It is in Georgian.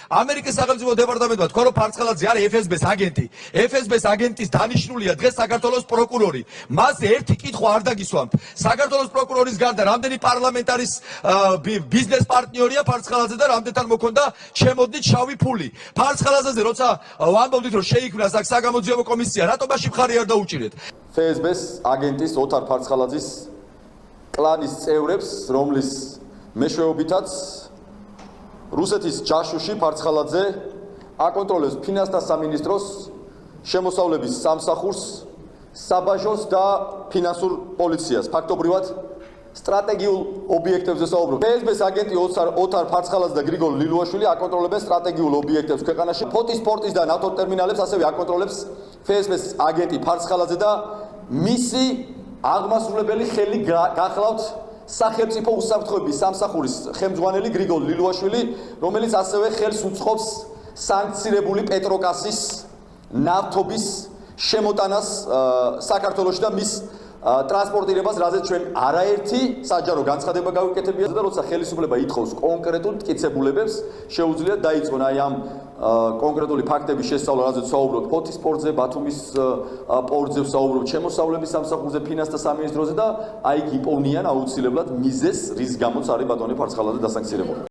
ამერიკის სახელმწიფო დეპარტამენტმა თქვა, რომ ფარცხალაძე არის FSB-ს აგენტი. FSB-ს აგენტის დანიშნულია დღეს საქართველოს პროკურორი. მას ერთი კითხვა არ დაგისვამთ. საქართველოს პროკურორის გარდა რამდენი პარლამენტარის ბიზნეს პარტნიორია ფარცხალაძე და რამდენთან მოქონდა შემოდით შავი ფული. ფარცხალაძეზე როცა ვამბობდით, რომ შეიქმნა საგამოძიებო კომისია, რატომ მაშინ მხარი არ დაუჭირეთ? FSB-ს აგენტის ოთარ ფარცხალაძის კლანის წევრებს, რომლის მეშვეობითაც რუსეთის ჯაშუში ფარცხალაძე აკონტროლებს ფინანსთა სამინისტროს, შემოსავლების სამსახურს, საბაჟოს და ფინანსურ პოლიციას. ფაქტობრივად სტრატეგიულ ობიექტებზე საუბრობ. FSB-ს აგენტი ოთარ ფარცხალაძე და გრიგოლ ლილუაშვილი აკონტროლებენ სტრატეგიულ ობიექტებს ქვეყანაში. ფოთის პორტის და ნავთობის ტერმინალებს ასევე აკონტროლებს FSB-ს აგენტი ფარცხალაძე და მისი აღმასრულებელი ხელი გახლავთ სახელმწიფო უსაფრთხოების სამსახურის ხელმძღვანელი გრიგოლ ლილუაშვილი, რომელიც ასევე ხელს უწყობს სანქცირებული პეტროკასის ნავთობის შემოტანას საქართველოში და მის ტრანსპორტირებას, რაზეც ჩვენ არაერთი საჯარო განცხადება გავიკეთებია და როცა ხელისუფლება ითხოვს კონკრეტულ მტკიცებულებებს, შეუძლია დაიწყონ აი ამ კონკრეტული ფაქტების შესწავლა, რაზეც საუბრობთ ფოთის პორტზე, ბათუმის პორტზე საუბრობთ, შემოსავლების სამსახურზე, ფინანსთა სამინისტროზე და აი იპოვნიან აუცილებლად მიზეზს, რის გამოც არის ბატონი ფარცხალაძე დასანქცირებული.